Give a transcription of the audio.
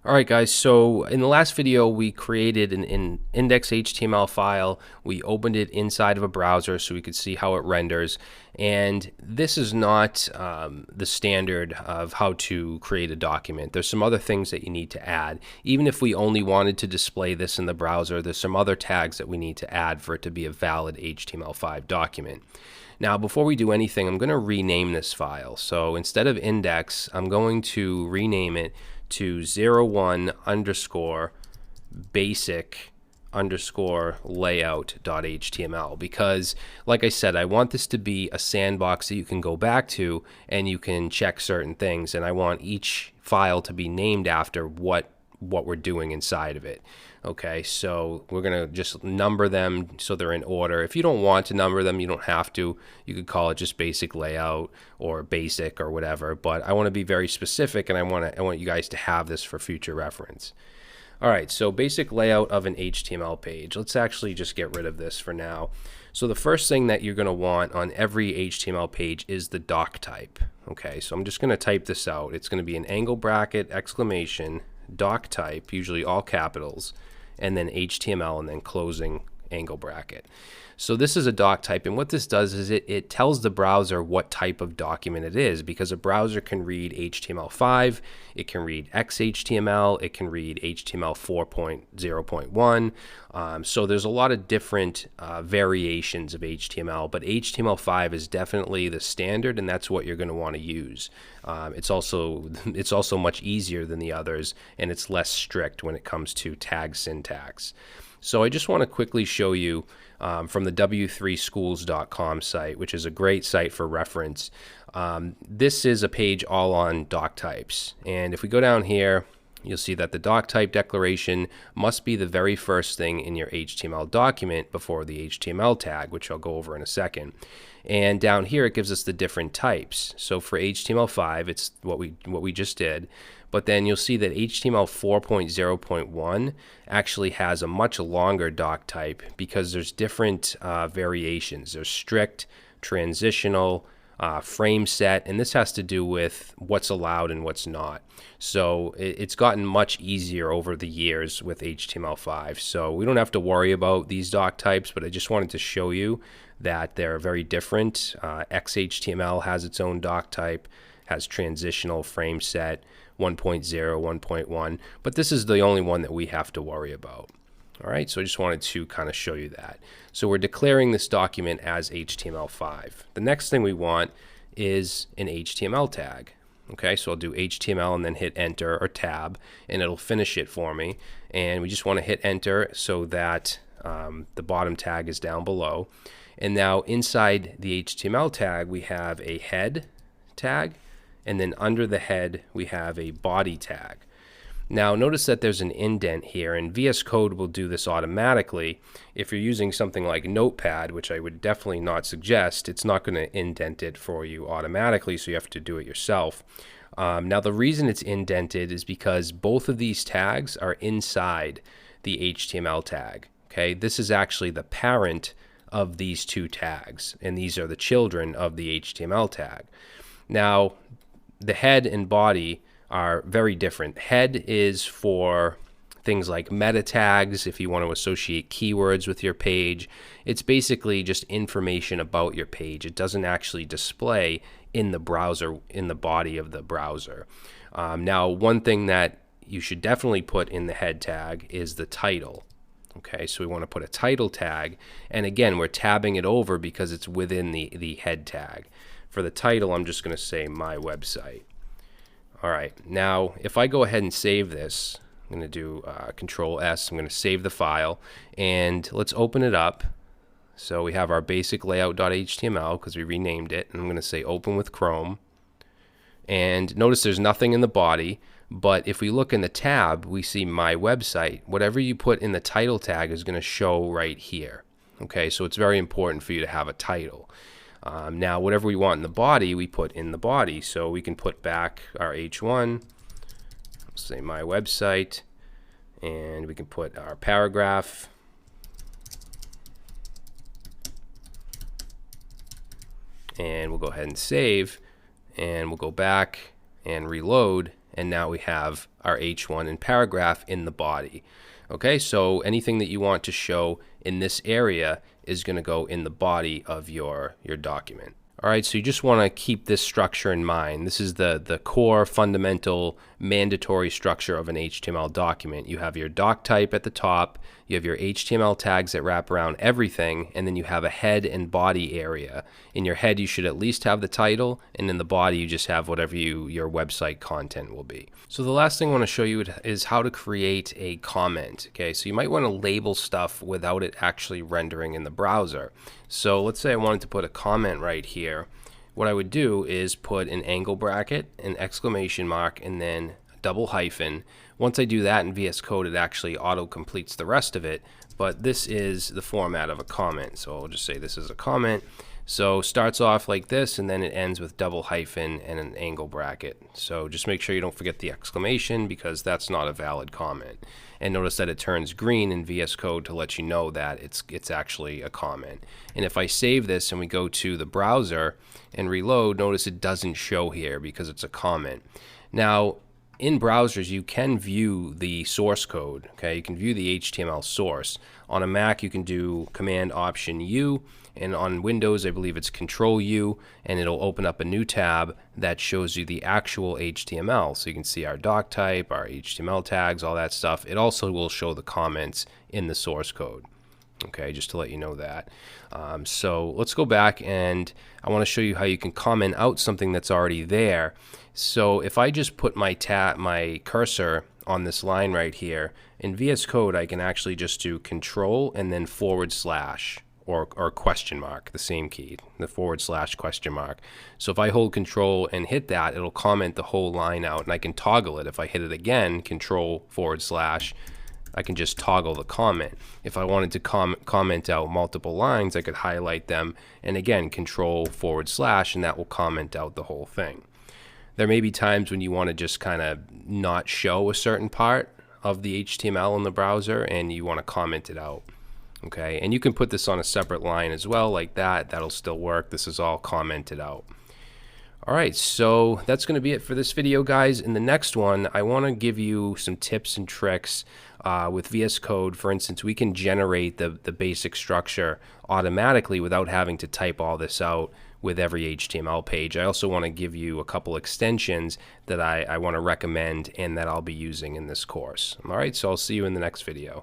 All right, guys, so in the last video, we created an index HTML file. We opened it inside of a browser so we could see how it renders. And this is not the standard of how to create a document. There's some other things that you need to add. Even if we only wanted to display this in the browser, there's some other tags that we need to add for it to be a valid HTML5 document. Now, before we do anything, I'm going to rename this file. So instead of index, I'm going to rename it to 01 underscore basic underscore layout.html, because like I said, I want this to be a sandbox that you can go back to and you can check certain things, and I want each file to be named after what we're doing inside of it. Okay, so we're gonna just number them so they're in order. If you don't want to number them, you don't have to. You could call it just basic layout or basic or whatever, but I want to be very specific, and I want you guys to have this for future reference. All right, so basic layout of an HTML page. Let's actually just get rid of this for now. So the first thing that you're going to want on every HTML page is the Doctype. Okay, so I'm just going to type this out. It's going to be an angle bracket, exclamation, Doctype, usually all capitals, and then HTML, and then closing angle bracket. So this is a Doctype, and what this does is it tells the browser what type of document it is, because a browser can read HTML5, it can read XHTML, it can read HTML 4.0.1. So there's a lot of different variations of HTML, but HTML5 is definitely the standard, and that's what you're going to want to use. It's also much easier than the others, and it's less strict when it comes to tag syntax. So I just want to quickly show you from the w3schools.com site, which is a great site for reference. This is a page all on doctypes. And if we go down here, you'll see that the doctype declaration must be the very first thing in your HTML document before the HTML tag, which I'll go over in a second. And down here, it gives us the different types. So for HTML5, it's what we just did. But then you'll see that HTML 4.0.1 actually has a much longer doctype because there's different variations. There's strict, transitional, frame set, and this has to do with what's allowed and what's not. So it's gotten much easier over the years with HTML5. So we don't have to worry about these doctypes, but I just wanted to show you that they're very different. XHTML has its own doctype, has transitional, frame set, 1.0, 1.1, but this is the only one that we have to worry about. All right, so I just wanted to kind of show you that. So we're declaring this document as HTML5. The next thing we want is an HTML tag. Okay, so I'll do HTML and then hit enter or tab, and it'll finish it for me. And we just want to hit enter so that the bottom tag is down below. And now inside the HTML tag, we have a head tag, and then under the head, we have a body tag. Now notice that there's an indent here, and VS Code will do this automatically. If you're using something like Notepad, which I would definitely not suggest, it's not going to indent it for you automatically, so you have to do it yourself. Now the reason it's indented is because both of these tags are inside the HTML tag. Okay, this is actually the parent of these two tags, and these are the children of the HTML tag. Now the head and body are very different. Head is for things like meta tags, if you want to associate keywords with your page. It's basically just information about your page. It doesn't actually display in the browser, in the body of the browser. Now, one thing that you should definitely put in the head tag is the title. Okay, so we want to put a title tag, and again, we're tabbing it over because it's within the head tag. For the title, I'm just going to say my website. All right, now if I go ahead and save this, I'm going to do Control S. I'm going to save the file, and let's open it up. So we have our basic layout.html because we renamed it, and I'm going to say open with Chrome. And notice there's nothing in the body, but if we look in the tab, we see my website. Whatever you put in the title tag is going to show right here. Okay, so it's very important for you to have a title. Now, whatever we want in the body, we put in the body. So we can put back our H1, say my website, and we can put our paragraph. And we'll go ahead and save, and we'll go back and reload, and now we have our H1 and paragraph in the body. Okay, so anything that you want to show in this area is going to go in the body of your document. All right, so you just want to keep this structure in mind. This is the core, fundamental, mandatory structure of an HTML document. You have your doc type at the top, you have your HTML tags that wrap around everything, and then you have a head and body area. In your head, you should at least have the title, and in the body, you just have whatever your website content will be. So the last thing I want to show you is how to create a comment. Okay, so you might want to label stuff without it actually rendering in the browser. So let's say I wanted to put a comment right here. What I would do is put an angle bracket, an exclamation mark, and then a double hyphen. Once I do that in VS Code, it actually auto-completes the rest of it, but this is the format of a comment. So I'll just say this is a comment. So starts off like this, and then it ends with double hyphen and an angle bracket. So just make sure you don't forget the exclamation, because that's not a valid comment. And notice that it turns green in VS Code to let you know that it's actually a comment. And if I save this and we go to the browser and reload, notice it doesn't show here because it's a comment. Now, in browsers, you can view the source code. Okay, you can view the HTML source. On a Mac, you can do Command Option U, and on Windows, I believe it's Control U, and it'll open up a new tab that shows you the actual HTML. So you can see our doc type, our HTML tags, all that stuff. It also will show the comments in the source code. Okay, just to let you know that. So let's go back, and I want to show you how you can comment out something that's already there. So if I just put my cursor on this line right here, in VS Code I can actually just do Control and then / or question mark, the same key, the / question mark. So if I hold Control and hit that, it'll comment the whole line out, and I can toggle it. If I hit it again, Control / I can just toggle the comment. If I wanted to comment out multiple lines, I could highlight them and again Control / and that will comment out the whole thing. There may be times when you want to just kind of not show a certain part of the HTML in the browser and you want to comment it out. Okay, and you can put this on a separate line as well, like that. That'll still work. This is all commented out. All right, so that's going to be it for this video, guys. In the next one, I want to give you some tips and tricks with VS Code. For instance, we can generate the basic structure automatically without having to type all this out with every HTML page. I also want to give you a couple extensions that I want to recommend and that I'll be using in this course. All right, so I'll see you in the next video.